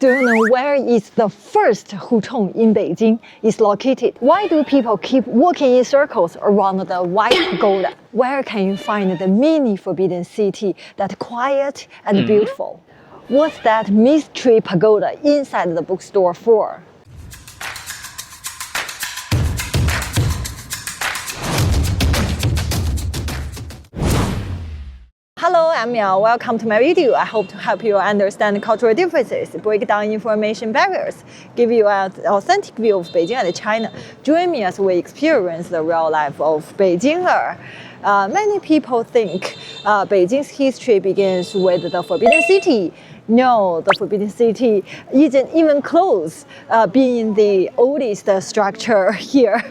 Do you know where is the first Hutong in Beijing is located? Why do people keep walking in circles around the White Pagoda? Where can you find the mini forbidden city that's quiet and beautiful? What's that mystery pagoda inside the bookstore for? Hello, I'm Miao. Welcome to my video. I hope to help you understand cultural differences, break down information barriers, give you an authentic view of Beijing and China. Join me as we experience the real life of Beijinger. Many people think Beijing's history begins with the Forbidden City. No, the Forbidden City isn't even close, being the oldest structure here.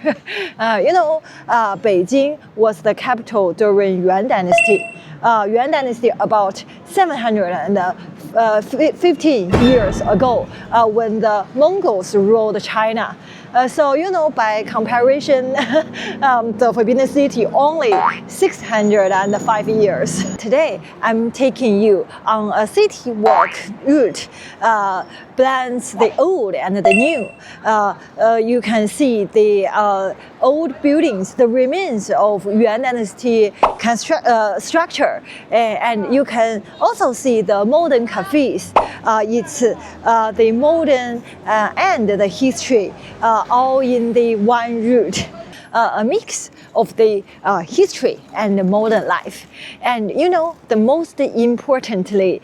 Beijing was the capital during Yuan Dynasty. Yuan Dynasty about 715 years ago when the Mongols ruled China. By comparison, the Forbidden City only 605 years. Today, I'm taking you on a city walk route, blends the old and the new. You can see the old buildings, the remains of Yuan Dynasty structure, and you can also see the modern cafes. It's the modern and the history all in the one route. A mix of the history and the modern life. And the most importantly,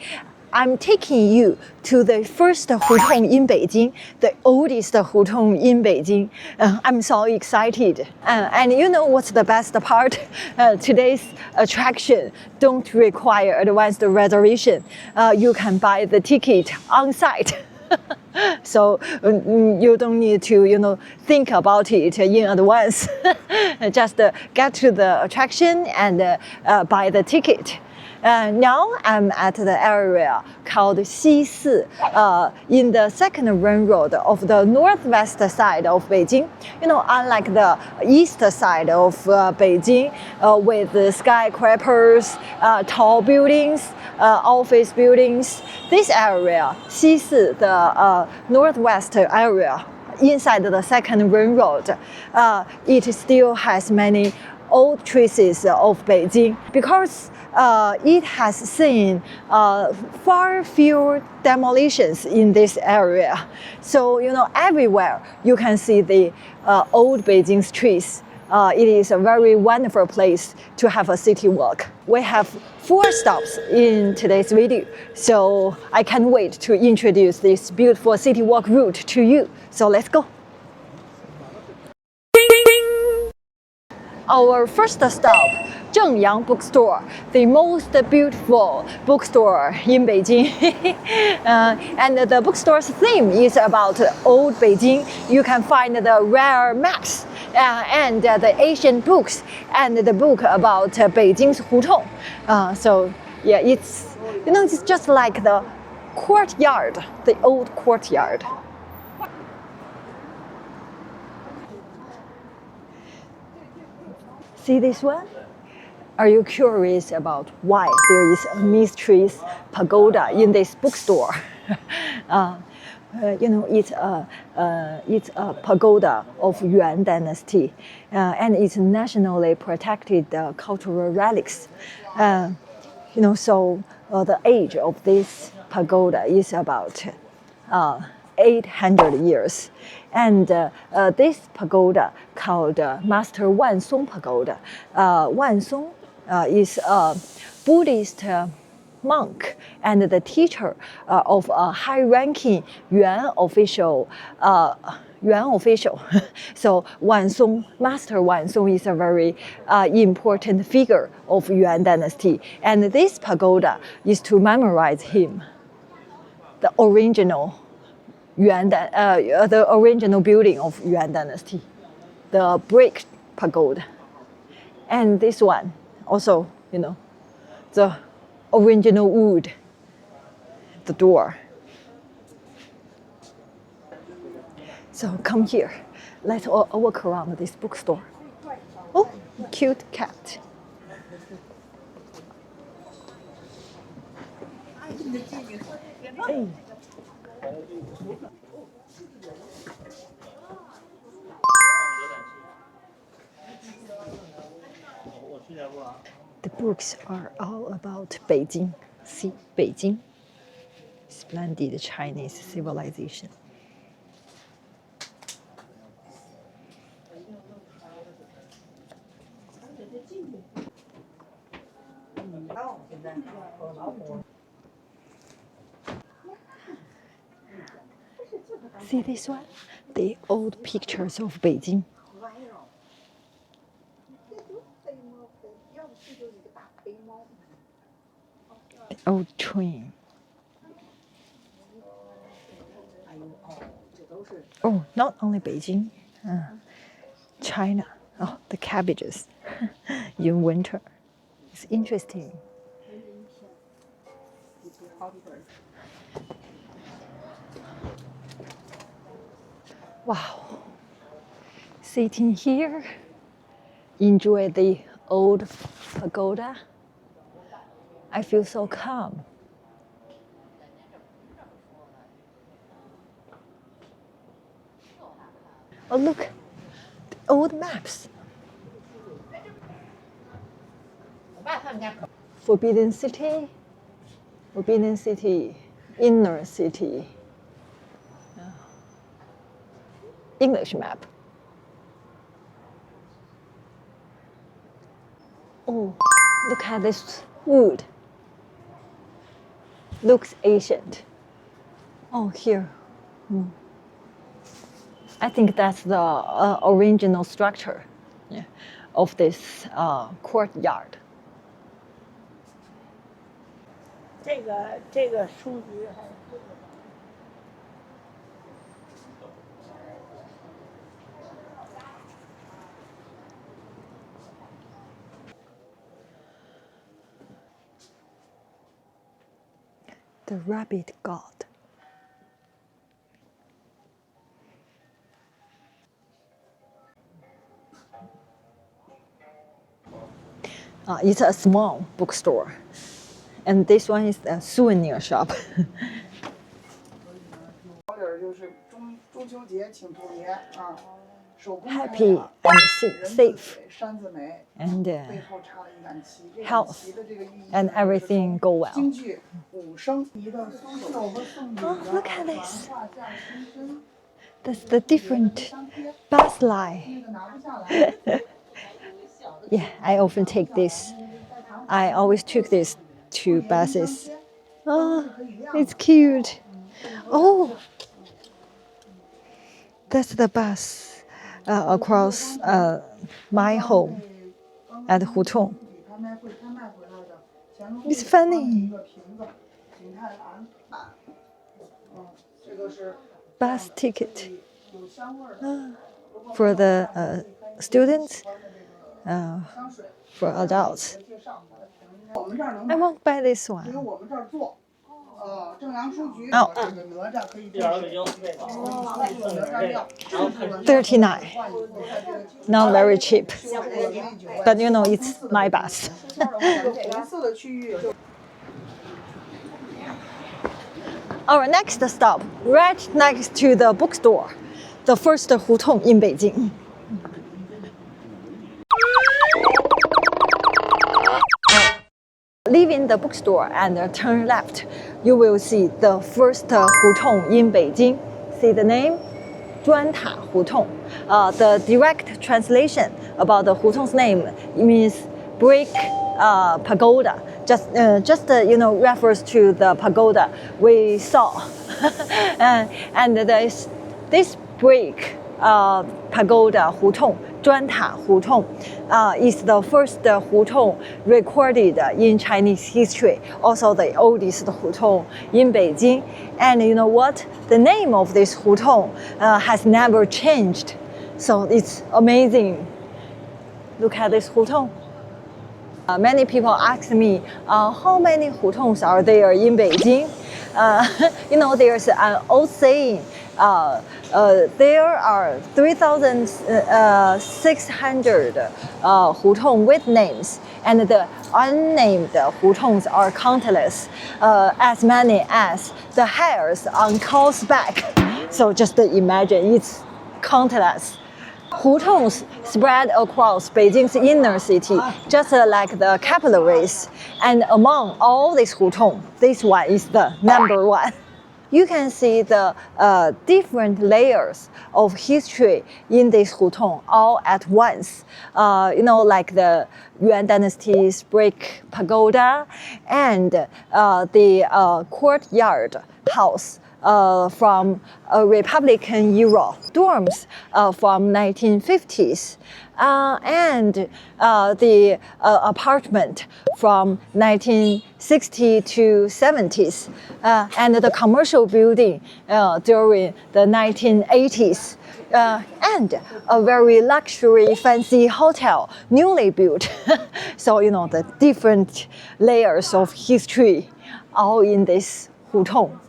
I'm taking you to the first Hutong in Beijing, the oldest Hutong in Beijing. I'm so excited. And what's the best part? Today's attraction don't require advanced reservation. You can buy the ticket on site. So you don't need to, think about it in advance. Just get to the attraction and buy the ticket. Now I'm at the area called Xisi, in the second run road of the northwest side of Beijing. Unlike the east side of Beijing, with the skyscrapers, tall buildings, office buildings, this area, Xisi, the northwest area, inside the second run road, it still has many old traces of Beijing because it has seen far fewer demolitions in this area. So, everywhere you can see the old Beijing streets. It is a very wonderful place to have a city walk. We have 4 stops in today's video, so I can't wait to introduce this beautiful city walk route to you. So let's go. Our first stop, Zhengyang Bookstore, the most beautiful bookstore in Beijing. And the bookstore's theme is about old Beijing. You can find the rare maps and the ancient books and the book about Beijing's Hutong. It's just like the courtyard, the old courtyard. See this one? Are you curious about why there is a mysterious pagoda in this bookstore? It's a pagoda of Yuan Dynasty, and it's nationally protected cultural relics. The age of this pagoda is about 800 years. And this pagoda called Master Wan Song Pagoda. Wan Song is a Buddhist monk and the teacher of a high-ranking Yuan official. So Wan Song, Master Wan Song is a very important figure of Yuan Dynasty. And this pagoda is to memorize him, the original the original building of Yuan Dynasty, the brick pagoda. And this one also, the original wood, the door. So come here, let's walk around this bookstore. Oh, cute cat. Hey. The books are all about Beijing. See, Beijing, splendid Chinese civilization. See this one? The old pictures of Beijing. The old train. Oh, not only Beijing, China. Oh, the cabbages in winter. It's interesting. Wow. Sitting here, enjoy the old pagoda. I feel so calm. Oh, look, the old maps. Forbidden City, Forbidden City, Inner City. English map. Oh, look at this wood. Looks ancient. Oh, here. I think that's the original structure, yeah, of this courtyard. 这个书局还是这个。 The rabbit god. It's a small bookstore, and this one is a souvenir shop. 就是中秋节庆祝年啊，手工 Happy and safe 山字眉 and 背后插了一杆旗，这 health 旗的这个寓意 and everything go well. 京剧武生仪的苏绣和宋女 Oh, 的 look at this. 画像亲身， That's the different bus line. 那个拿不下来。 Yeah, I often take this. I always took this to buses. Oh, it's cute. Oh, that's the bus across my home at Hutong. It's funny. Bus ticket for the students, for adults. I won't buy this one. 我们这儿做，正阳书局 Oh. 这个哪吒可以做$39. Not very cheap. But you know, it's my bus. 红色的区域。 Our next stop, right next to the bookstore, the first Hutong in Beijing. Leaving the bookstore and turn left, you will see the first Hutong in Beijing. See the name? Zhuanta Hutong. The direct translation about the Hutong's name means brick pagoda. Just refers to the pagoda we saw. and this brick pagoda Hutong, Zhuanta Hutong, is the first Hutong recorded in Chinese history, also the oldest Hutong in Beijing. And you know what? The name of this Hutong has never changed. So it's amazing. Look at this Hutong. Many people ask me how many Hutongs are there in Beijing. There's an old saying. There are 3,600 Hutong with names, and the unnamed Hutongs are countless, as many as the hairs on cow's back. So just imagine, it's countless. Hutongs spread across Beijing's inner city, just like the capillaries. And among all these Hutong, this one is the number one. You can see the different layers of history in this Hutong all at once. Like the Yuan Dynasty's brick pagoda and the courtyard house from a Republican era, dorms from 1950s, and the apartment from 1960 to 70s, and the commercial building during the 1980s, and a very luxury, fancy hotel, newly built. So, the different layers of history all in this Hutong.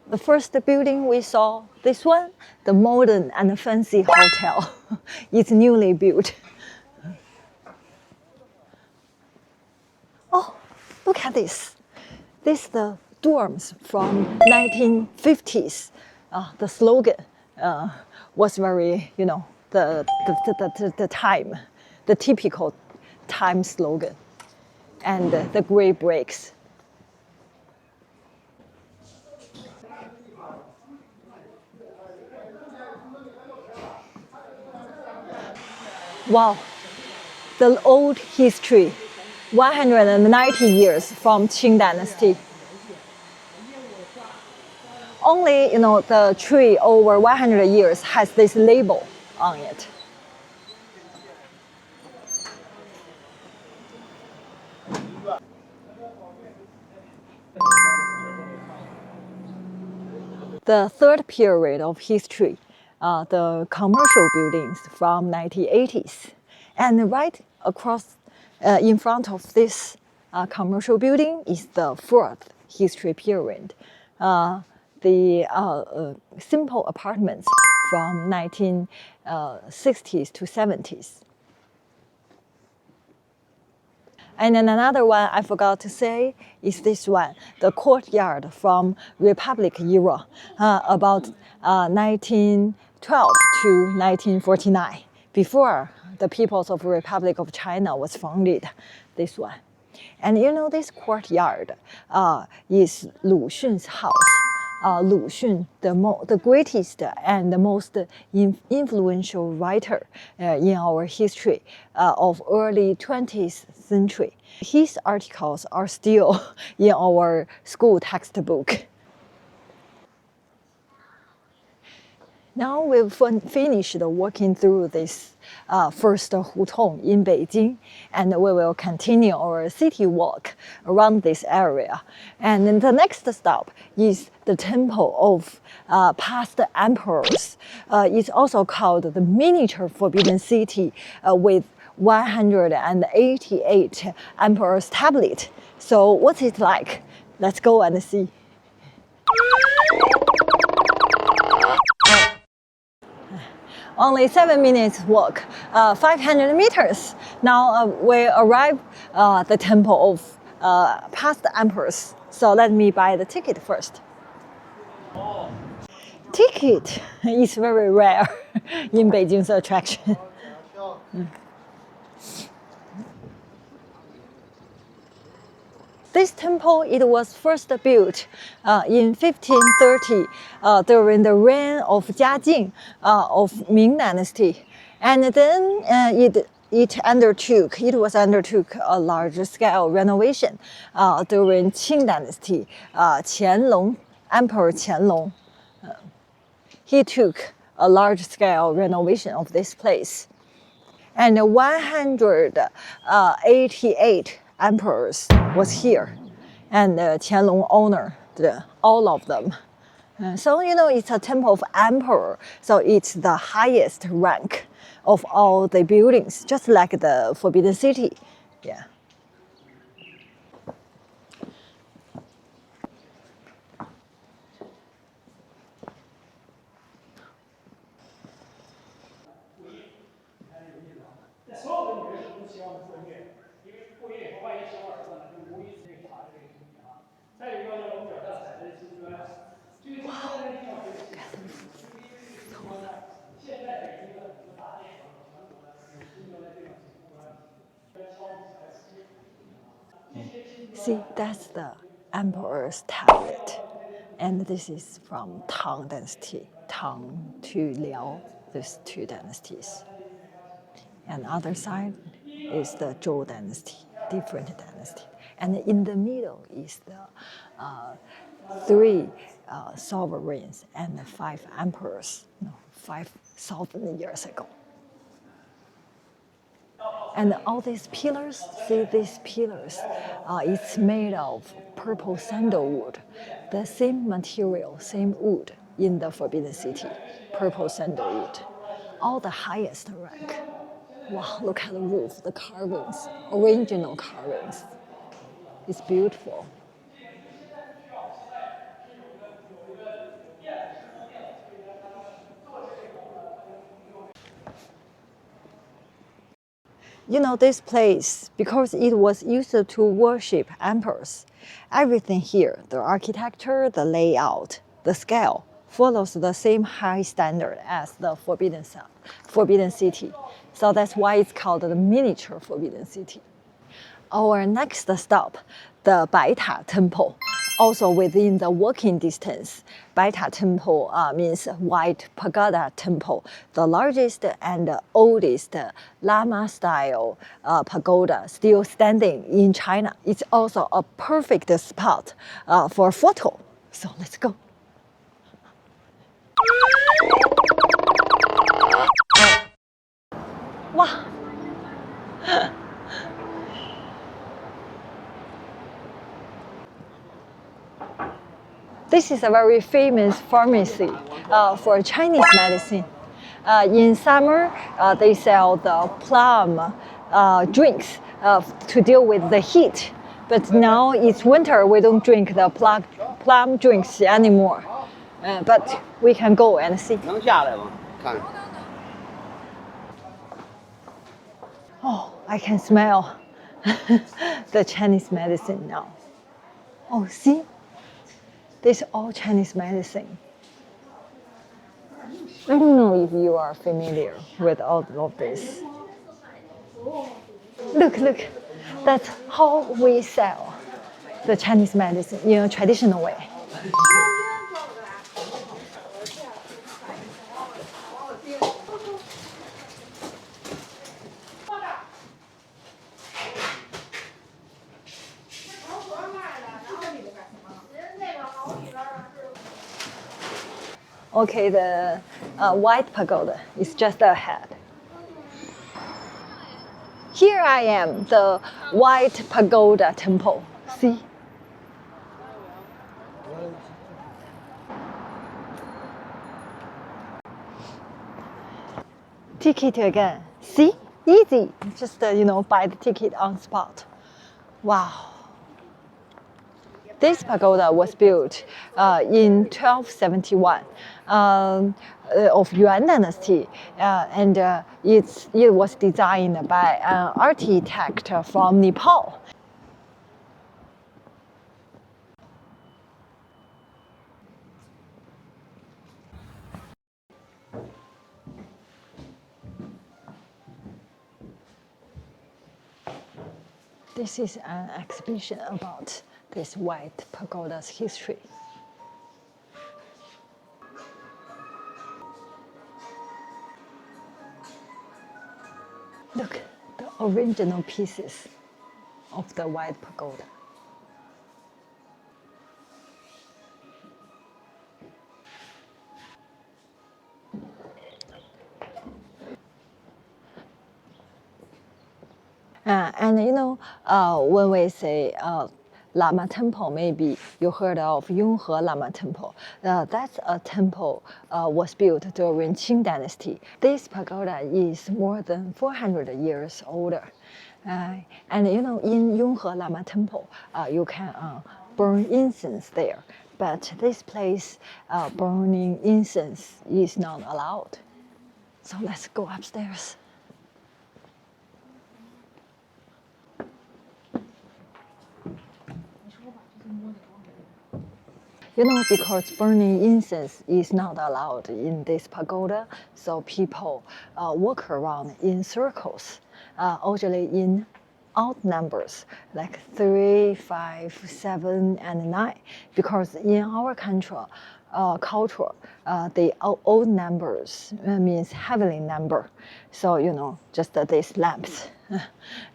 The first building we saw, this one, the modern and fancy hotel. It's newly built. Oh, look at this. This is the dorms from 1950s. The slogan was very, the time, the typical time slogan, and the gray bricks. Wow, the old history, 190 years from Qing Dynasty. Only, the tree over 100 years has this label on it. The third period of history, the commercial buildings from 1980s. And right across in front of this commercial building is the fourth history period. The simple apartments from 1960s to 70s. And then another one I forgot to say is this one, the courtyard from Republic era, about 1912 to 1949, before the People's of Republic of China was founded, this one. And this courtyard is Lu Xun's house. Lu Xun, the greatest and the most influential writer in our history of early 20th century. His articles are still in our school textbook. Now we've finished walking through this first Hutong in Beijing, and we will continue our city walk around this area. And then the next stop is the temple of past emperors. It's also called the miniature Forbidden City with 188 emperors' tablet. So what's it like? Let's go and see. Only 7 minutes walk, 500 meters. Now we arrive the temple of past emperors. So let me buy the ticket first. Ticket is very rare in Beijing's attraction. This temple, it was first built in 1530 during the reign of Jiajing of Ming Dynasty. And then it was undertook a large-scale renovation during Qing Dynasty. Qianlong, Emperor Qianlong, he took a large-scale renovation of this place. And 188 emperors was here, and Qianlong honored all of them So, it's a temple of emperor. So it's the highest rank of all the buildings, just like the Forbidden City. Yeah. See, that's the emperor's tablet. And this is from Tang Dynasty, Tang to Liao, these two dynasties. And other side is the Zhou Dynasty, different dynasty. And in the middle is the three sovereigns and the 5 emperors, 5,000 years ago. And all these pillars, see these pillars, it's made of purple sandalwood, the same material, same wood in the Forbidden City, purple sandalwood, all the highest rank. Wow, look at the roof, the carvings, original carvings. It's beautiful. This place, because it was used to worship emperors, everything here, the architecture, the layout, the scale, follows the same high standard as the Forbidden City. So that's why it's called the miniature Forbidden City. Our next stop, the Baita Temple, also within the walking distance. Baita Temple means White Pagoda Temple, the largest and oldest Lama-style pagoda still standing in China. It's also a perfect spot for photo. So let's go. Wow. This is a very famous pharmacy for Chinese medicine. In summer, they sell the plum drinks to deal with the heat. But now it's winter, we don't drink the plum drinks anymore. But we can go and see. Oh, I can smell the Chinese medicine now. Oh, see? This is all Chinese medicine. I don't know if you are familiar with all of this. Look, that's how we sell the Chinese medicine in a traditional way. Okay, the White Pagoda is just ahead. Here I am, the White Pagoda Temple. See? Ticket again. See? Easy. Just buy the ticket on spot. Wow. This pagoda was built in 1271 of Yuan Dynasty, and it was designed by an architect from Nepal. This is an exhibition about this White Pagoda's history. Look, the original pieces of the White Pagoda. And when we say Lama Temple, maybe you heard of Yunhe Lama Temple. That's a temple was built during Qing Dynasty. This pagoda is more than 400 years older. And you know, in Yunhe Lama Temple, you can burn incense there. But this place, burning incense is not allowed. So let's go upstairs. You know, because burning incense is not allowed in this pagoda, so people walk around in circles, usually in odd numbers, like 3, 5, 7, and 9. Because in our country, culture, the odd numbers means heavenly number. So, you know, just these lamps.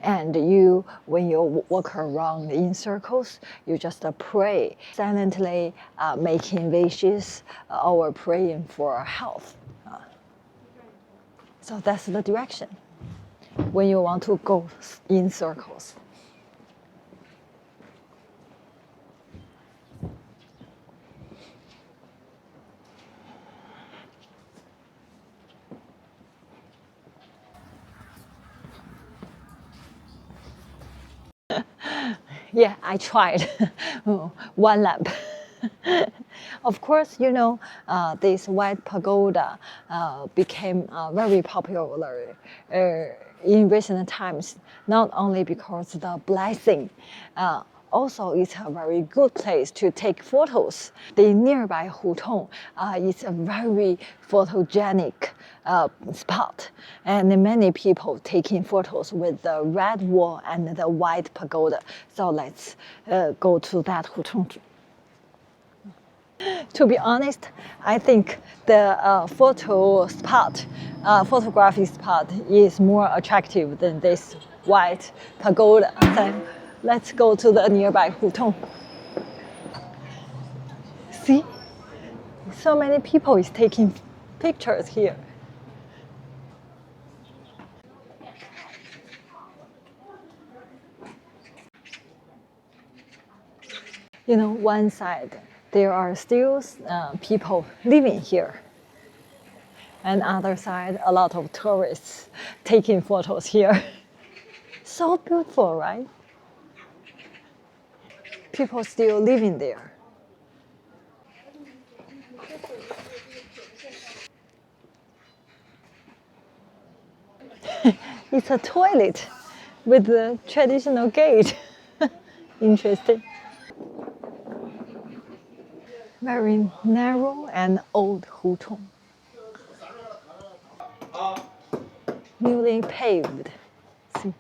And you, when you walk around in circles, you just pray silently, making wishes or praying for health. So that's the direction when you want to go in circles. Yeah, I tried one lamp. Of course, you know, this White Pagoda became very popular in recent times, not only because of the blessing, also it's a very good place to take photos. The nearby Hutong is a very photogenic spot, and many people taking photos with the red wall and the white pagoda. So let's go to that Hutong. To be honest, I think the photography spot is more attractive than this white pagoda. Then let's go to the nearby Hutong. See, so many people is taking pictures here. You know, one side, there are still people living here. And other side, a lot of tourists taking photos here. So beautiful, right? People still living there. It's a toilet with the traditional gate. Interesting. Very narrow and old Hutong. Newly paved. See.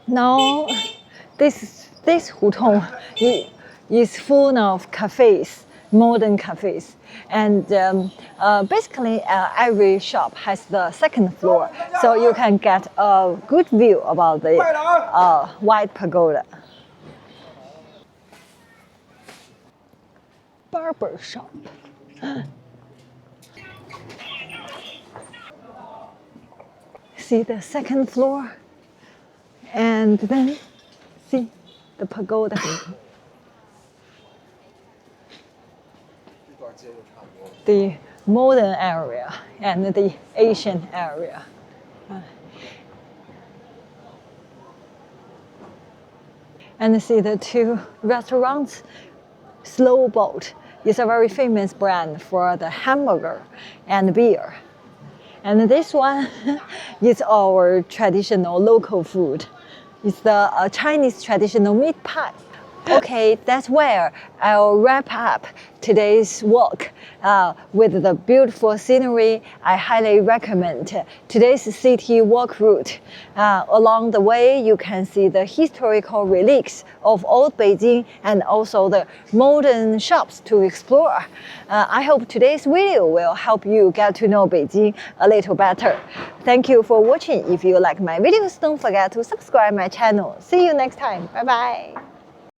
Now, this Hutong is full of cafes, modern cafes, and basically every shop has the second floor, so you can get a good view about the White Pagoda. Barber shop. See the second floor, and then see the pagoda. The modern area and the Asian area. And see the two restaurants. Slow Boat is a very famous brand for the hamburger and beer. And this one is our traditional local food. It's the Chinese traditional meat pie. Okay, that's where I'll wrap up today's walk with the beautiful scenery. I highly recommend today's city walk route. Along the way, you can see the historical relics of old Beijing and also the modern shops to explore. I hope today's video will help you get to know Beijing a little better. Thank you for watching. If you like my videos, don't forget to subscribe my channel. See you next time. Bye bye.